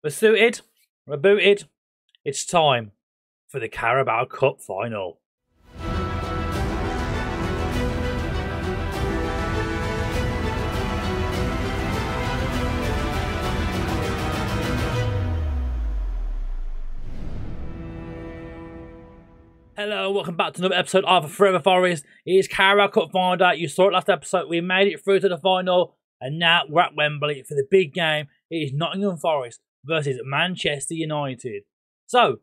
We're suited, we're booted. It's time for the Carabao Cup final. Hello, welcome back to another episode of Forever Forest. It is Carabao Cup final day. You saw it last episode. We made it through to the final, and now we're at Wembley for the big game. It is Nottingham Forest versus Manchester United. So,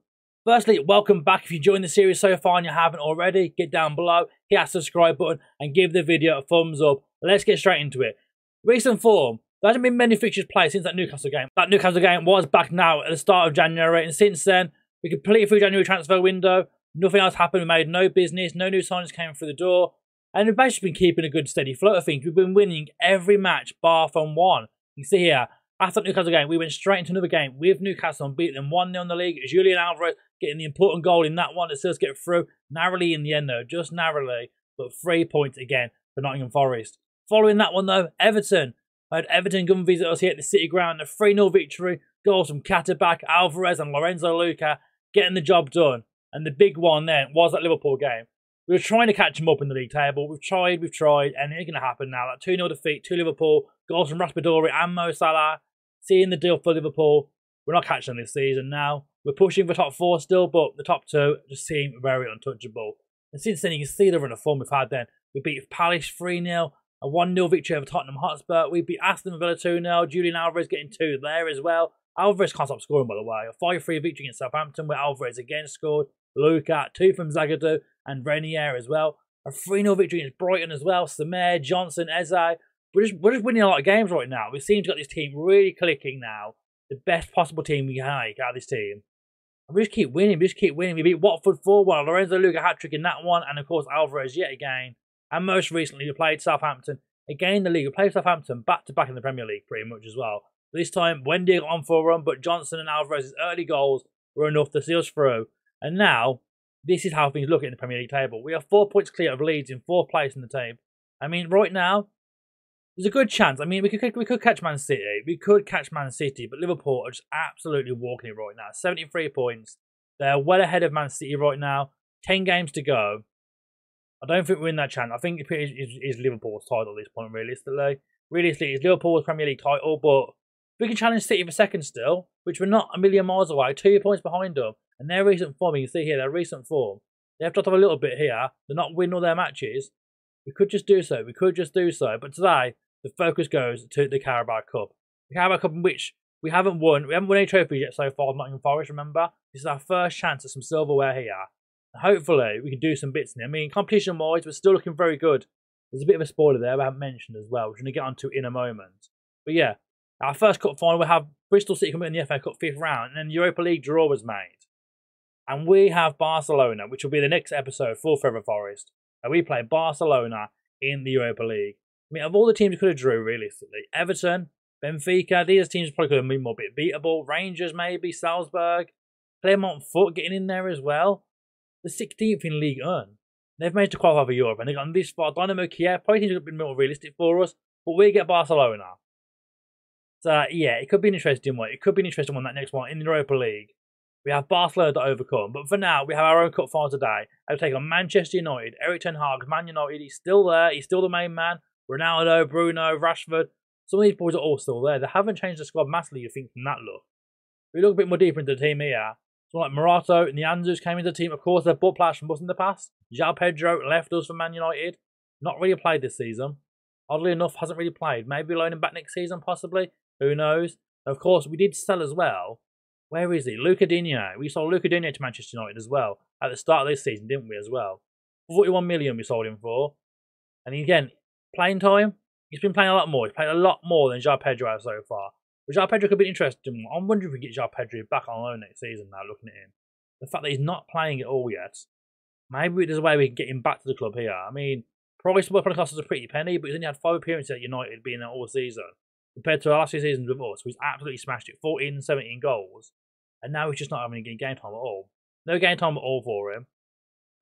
firstly, welcome back. If you joined the series so far and you haven't already, get down below, hit that subscribe button, and give the video a thumbs up. Let's get straight into it. Recent form. There hasn't been many fixtures played since that Newcastle game. That Newcastle game was back now at the start of January, and since then, we completed through January transfer window. Nothing else happened. We made no business. No new signings came through the door. And we've basically been keeping a good steady flow of things. We've been winning every match bar from one. You can see here, after the Newcastle game, we went straight into another game with Newcastle and beat them 1-0 in the league. Julian Alvarez getting the important goal in that one to see us get through. Narrowly in the end though, just narrowly. But 3 points again for Nottingham Forest. Following that one though, Everton. I had Everton come visit us here at the City Ground. A 3-0 victory. Goals from Katterbach, Alvarez and Lorenzo Luca getting the job done. And the big one then was that Liverpool game. We were trying to catch them up in the league table. We've tried, and it's going to happen now. That 2-0 defeat to Liverpool, goals from Raspadori and Mo Salah. Seeing the deal for Liverpool. We're not catching them this season now. We're pushing for top 4 still, but the top 2 just seem very untouchable. And since then, you can see the run of form we've had then. We beat Palace 3-0, a 1-0 victory over Tottenham Hotspur. We beat Aston Villa 2-0, Julian Alvarez getting 2 there as well. Alvarez can't stop scoring, by the way. A 5-3 victory against Southampton, where Alvarez again scored. Luca, 2 from Zagadou and Renier as well. A 3-0 victory against Brighton as well. Samir, Johnson, Eze. We're just winning a lot of games right now. We seem to got this team really clicking now. The best possible team we can make out of this team. And we just keep winning. We beat Watford 4-1. Lorenzo Luca hat-trick in that one. And of course Alvarez yet again. And most recently we played Southampton again in the league. We played Southampton back-to-back in the Premier League pretty much as well. This time Wendy got on for a run, but Johnson and Alvarez's early goals were enough to see us through. And now, this is how things look in the Premier League table. We are 4 points clear of Leeds in 4th place in the team. I mean, right now, there's a good chance. I mean, we could catch Man City. We could catch Man City, but Liverpool are just absolutely walking it right now. 73 points. They're well ahead of Man City right now. 10 games to go. I don't think we're in that chance. I think it's Liverpool's title at this point, realistically. Realistically, it's Liverpool's Premier League title, but we can challenge City for second still, which we're not a million miles away. 2 points behind them. And their recent form, you can see here, their recent form, they have dropped off a little bit here. They're not winning all their matches. We could just do so. But today, the focus goes to the Carabao Cup. The Carabao Cup in which we haven't won. We haven't won any trophies yet so far, Nottingham Forest, remember? This is our first chance at some silverware here. And hopefully, we can do some bits in it. I mean, competition-wise, we're still looking very good. There's a bit of a spoiler there I haven't mentioned as well, which we're going to get onto in a moment. But yeah, our first cup final, we'll have Bristol City coming in the FA Cup 5th round, and then the Europa League draw was made. And we have Barcelona, which will be the next episode for Forever Forest. And we play Barcelona in the Europa League. I mean, of all the teams we could have drew, realistically, Everton, Benfica, these teams probably could have been more bit beatable. Rangers, maybe, Salzburg, Clermont Foot getting in there as well. The 16th in League 1. They've managed to qualify for Europe, and they've gotten this far. Dynamo Kiev, probably teams have been more realistic for us, but we get Barcelona. So, yeah, it could be an interesting one. It could be an interesting one, that next one, in the Europa League. We have Barcelona to overcome. But for now, we have our own cup final today. I will take on Manchester United. Erik ten Hag, Man United. He's still there. He's still the main man. Ronaldo, Bruno, Rashford. Some of these boys are all still there. They haven't changed the squad massively, you think, from that look. We look a bit more deeper into the team here. Someone like Morato and the Anzus came into the team. Of course, they've bought players from us in the past. João Pedro left us for Man United. Not really played this season. Oddly enough, hasn't really played. Maybe loan him back next season, possibly. Who knows? And of course, we did sell as well. Where is he? Luca Digne. We sold Luca Digne to Manchester United as well. At the start of this season, didn't we, as well? 41 million we sold him for. And again, playing time, he's been playing a lot more. He's played a lot more than João Pedro has so far. But João Pedro could be interesting. I'm wondering if we get João Pedro back on loan next season now, looking at him. The fact that he's not playing at all yet. Maybe there's a way we can get him back to the club here. I mean, price will probably cost us a pretty penny, but he's only had 5 appearances at United being there all season. Compared to our last 2 seasons with us, he's absolutely smashed it. 14 and 17 goals. And now he's just not having any game time at all. No game time at all for him.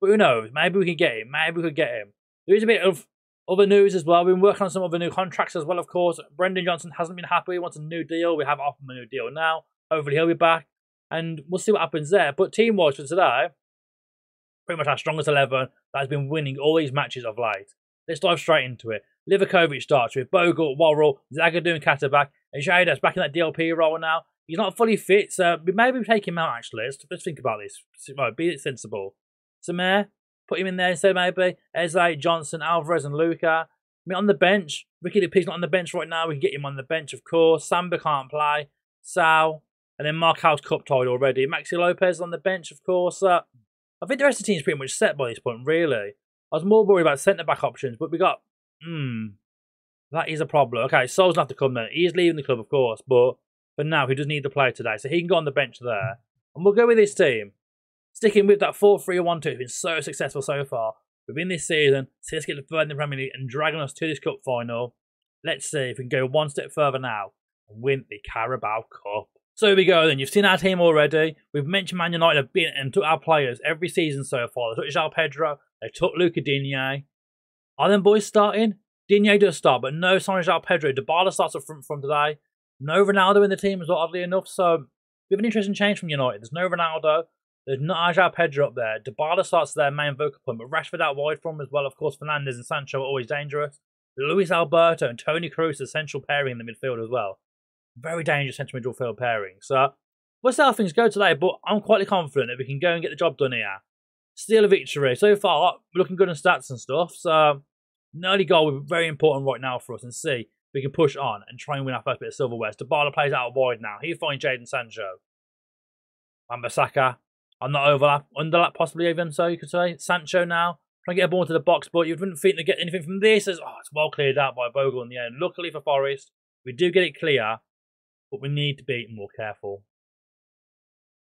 But who knows? Maybe we can get him. Maybe we could get him. There is a bit of other news as well. We've been working on some other new contracts as well, of course. Brendan Johnson hasn't been happy. He wants a new deal. We have offered him a new deal now. Hopefully he'll be back. And we'll see what happens there. But team-wise for today, pretty much our strongest 11 that has been winning all these matches of late. Let's dive straight into it. Livakovic starts with Bogle, Worrell, Zagadou and Katterback. And Jader's back in that DLP role now. He's not fully fit, so maybe we take him out actually. Let's think about this. Right, be sensible. Samir, put him in there instead maybe. Eze, Johnson, Alvarez and Luca. I mean, on the bench, Ricky DeP's not on the bench right now. We can get him on the bench, of course. Samba can't play. Sal. And then Markel's cup tied already. Maxi Lopez on the bench, of course. I think the rest of the team's pretty much set by this point, really. I was more worried about centre-back options, but we got... that is a problem. Okay, Sol's going to have to come then. He is leaving the club, of course, but for now, he does need to play today, so he can go on the bench there. And we'll go with this team. Sticking with that 4-3-1-2 has been so successful so far within this season. So let's get the third in the Premier League and dragging us to this cup final. Let's see if we can go one step further now and win the Carabao Cup. So here we go then. You've seen our team already. We've mentioned Man United have been and took our players every season so far. They took João Pedro. They took Luca Digne. Are them boys starting? Digne does start, but no sign of João Pedro. Dybala starts up front from today. No Ronaldo in the team as well, oddly enough. So we have an interesting change from United. There's no Ronaldo. There's not João Pedro up there. Dybala starts their main vocal point, but Rashford out wide from him as well. Of course, Fernandes and Sancho are always dangerous. Luis Alberto and Toni Kroos, the central pairing in the midfield as well. Very dangerous central midfield pairing. So we'll see how things go today, but I'm quite confident that we can go and get the job done here. Still a victory. So far, we're looking good in stats and stuff. So an early goal will be very important right now for us and see if we can push on and try and win our first bit of silverware. Dybala plays out wide now. He finds Jadon Sancho. Wan-Bissaka on the underlap possibly even, so you could say. Sancho now, trying to get a ball into the box, but you wouldn't think to get anything from this. As, it's well cleared out by Bogle in the end. Luckily for Forest, we do get it clear, but we need to be more careful.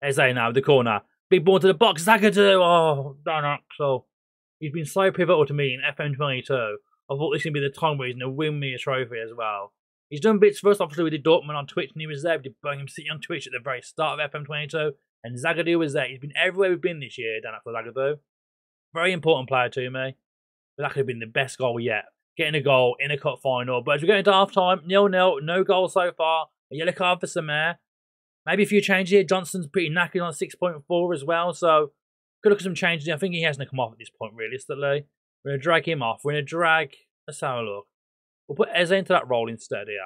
Eze now, the corner. Big ball to the box. Zagadou. Oh, darn Axel. He's been so pivotal to me in FM22. I thought this was going to be the time where he's going to win me a trophy as well. He's done bits for us. Obviously, we did Dortmund on Twitch, and he was there. We did Birmingham City on Twitch at the very start of FM22. And Zagadou was there. He's been everywhere we've been this year, Dan Zagadou. Very important player to me. But that could have been the best goal yet. Getting a goal in a cup final. But as we go into half-time, 0-0. No goal so far. A yellow card for Samir. Maybe a few changes here. Johnson's pretty knackered on 6.4 as well. So, could look at some changes. I think he hasn't come off at this point, realistically. We're going to drag him off. We're going to drag... Let's have a look. We'll put Eze into that role instead here.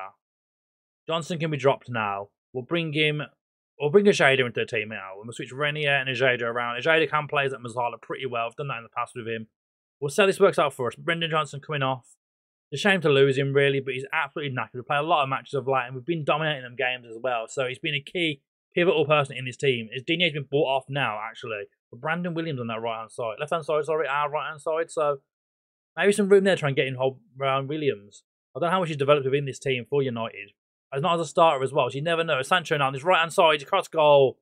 Johnson can be dropped now. We'll bring him... We'll bring Ajada into the team now. We'll switch Renier and Ajada around. Ajada can play that Mazzala pretty well. I've done that in the past with him. We'll see how this works out for us. Brendan Johnson coming off. It's a shame to lose him, really, but he's absolutely knackered. We play a lot of matches of late, and we've been dominating them games as well. So he's been a key, pivotal person in this team. As Digne's been bought off now, actually. But Brandon Williams on that right-hand side. Left-hand side, sorry, our right-hand side. So maybe some room there to try and get in around Williams. I don't know how much he's developed within this team for United. As not as a starter as well, so you never know. Sancho now on this right-hand side, cross goal.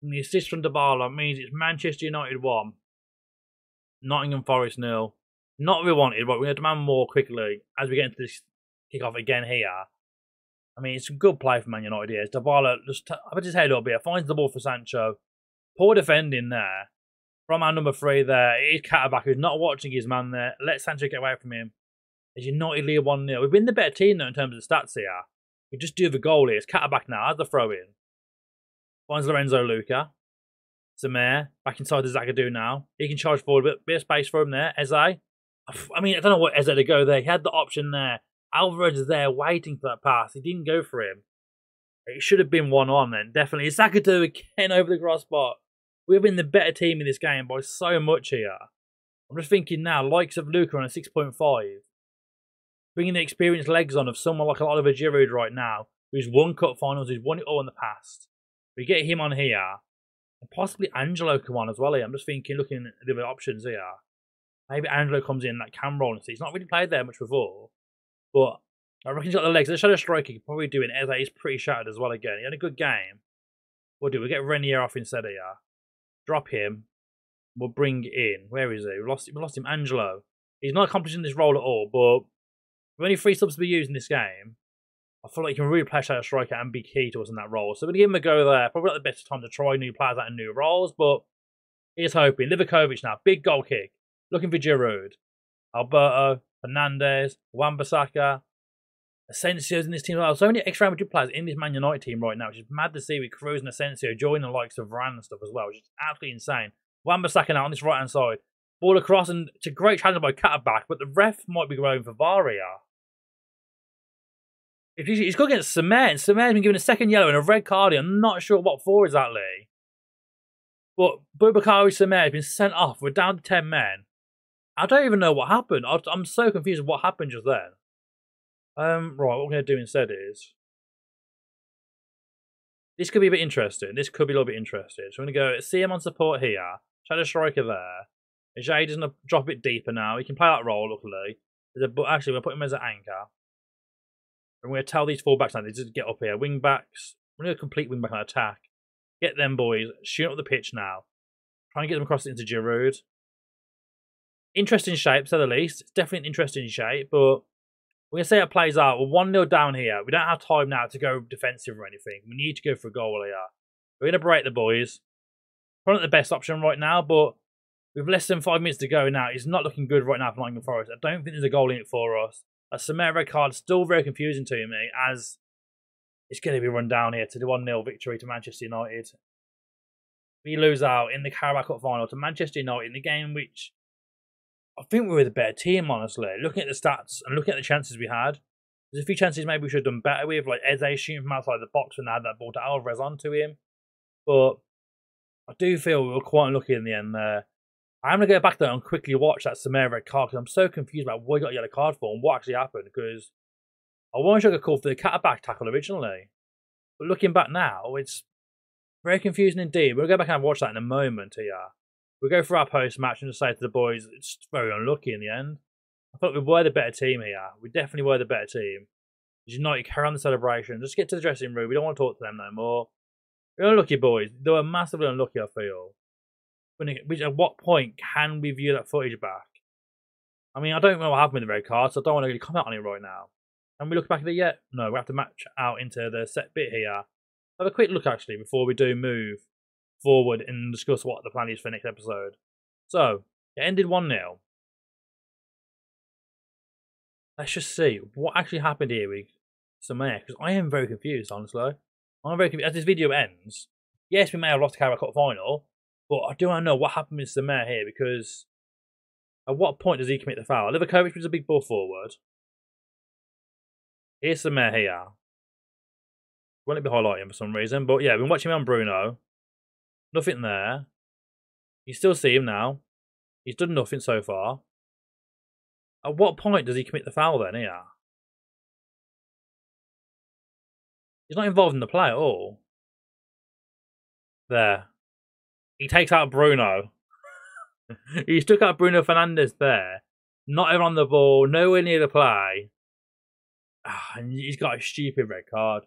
And the assist from Dybala means it's Manchester United 1. Nottingham Forest 0. Not what we wanted, but we're going to demand more quickly as we get into this kick-off again here. I mean, it's a good play for Man United here. Dybala just puts his head up here, finds the ball for Sancho. Poor defending there. From our number 3 there, it is Katterback who's not watching his man there. Let Sancho get away from him. As United lead 1-0. We've been the better team though in terms of stats here. We just do the goal here. It's Katterback now. Has the throw in. Finds Lorenzo Luca. Samir. Back inside the Zagadou now. He can charge forward a bit of space for him there. Eze. I mean, I don't know what Eze to go there. He had the option there. Alvarez is there waiting for that pass. He didn't go for him. It should have been 1-on then. Definitely. Zagadou again over the crossbar. We've been the better team in this game by so much here. I'm just thinking now, likes of Luca on a 6.5. Bringing the experienced legs on of someone like Oliver Giroud right now, who's won cup finals, who's won it all in the past. We get him on here. And possibly Angelo come on as well here. I'm just thinking, looking at the other options here. Maybe Angelo comes in that cam role and he's not really played there much before. But I reckon he's got the legs. The shadow striker could probably do it. Eze is pretty shattered as well again. He had a good game. We'll do. We'll get Renier off instead of here. Drop him. We'll bring in. Where is he? We lost him. Angelo. He's not accomplishing this role at all, but with only 3 subs to be used in this game, I feel like he can really play shadow striker and be key to us in that role. So we're going to give him a go there. Probably not the best time to try new players out in new roles, but here's hoping. Livakovic now. Big goal kick. Looking for Giroud. Alberto. Fernandes. Wan-Bissaka. Asensio's in this team as well. So many extra Real Madrid players in this Man United team right now, which is mad to see with Kroos and Asensio joining the likes of Varane and stuff as well, which is absolutely insane. Wan-Bissaka now on this right-hand side. Ball across, and it's a great challenge by Catterback, but the ref might be going for VAR here. He's got against Cement, and Cement's been given a second yellow and a red card here. I'm not sure what for exactly. But Boubakary Cement has been sent off. We're down to 10 men. I don't even know what happened. I'm so confused with what happened just then. Right, what we're going to do instead is... This could be a bit interesting. This could be a little bit interesting. So we're going to go CM on support here. Shadow Striker there. Jade is going to drop a bit deeper now. He can play that role, luckily. But actually, we're going to put him as an anchor. And we're going to tell these full backs now, they just get up here. Wing backs. We're going to complete wing back on attack. Get them boys. Shoot up the pitch now. Try and get them across into Giroud. Interesting shape, to say the least. It's definitely an interesting shape, but we're going to see how it plays out. We're 1-0 down here. We don't have time now to go defensive or anything. We need to go for a goal here. We're going to break the boys. Probably not the best option right now, but with less than 5 minutes to go now, it's not looking good right now for Nottingham Forest. I don't think there's a goal in it for us. A Cement red card is still very confusing to me, as it's going to be run down here to the 1-0 victory to Manchester United. We lose out in the Carabao Cup final to Manchester United in the game which I think we were the better team, honestly. Looking at the stats and looking at the chances we had, there's a few chances maybe we should have done better with, like Eze shooting from outside the box when they had that ball to Alvarez onto him. But I do feel we were quite unlucky in the end there. I'm going to go back there and quickly watch that Cement red card because I'm so confused about what he got a yellow card for and what actually happened, because I wanted to get a call for the Catterback tackle originally. But looking back now, it's very confusing indeed. We'll go back and watch that in a moment here. We'll go through our post-match and just say to the boys, it's very unlucky in the end. I thought we were the better team here. We definitely were the better team. United carry on the celebration. Just get to the dressing room. We don't want to talk to them no more. We're unlucky, boys. They were massively unlucky, I feel. At what point can we view that footage back? I mean, I don't know what happened with the red card, so I don't want to really comment on it right now. Can we look back at it yet? No, we have to match out into the set bit here. Have a quick look, actually, before we do move forward and discuss what the plan is for the next episode. So, it ended 1-0. Let's just see what actually happened here with Samir, because I am very confused, honestly. I'm very confused. As this video ends, yes, we may have lost the Carabao Cup final, but I do want to know what happened with Samir here, because at what point does he commit the foul? Livakovic was a big ball forward. Here's Samir here. Won't be highlighting for some reason, but yeah, I've been watching him on Bruno. Nothing there. You still see him now. He's done nothing so far. At what point does he commit the foul then here? He's not involved in the play at all. There. He takes out Bruno. He took out Bruno Fernandes there. Not even on the ball, nowhere near the play. And he's got a stupid red card.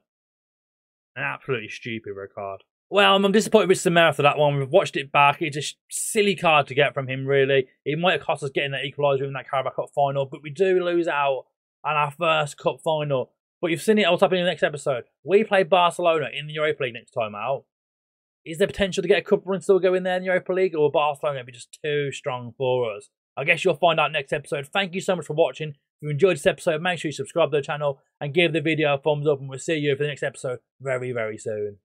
An absolutely stupid red card. Well, I'm disappointed with Samir after that one. We've watched it back. It's a silly card to get from him, really. It might have cost us getting that equaliser in that Carabao Cup final, but we do lose out on our first Cup final. But you've seen it what's happening in the next episode. We play Barcelona in the Europa League next time out. Is there potential to get a cup run still go in there in the Europa League, or Barcelona going to be just too strong for us? I guess you'll find out next episode. Thank you so much for watching. If you enjoyed this episode, make sure you subscribe to the channel and give the video a thumbs up, and we'll see you for the next episode very, very soon.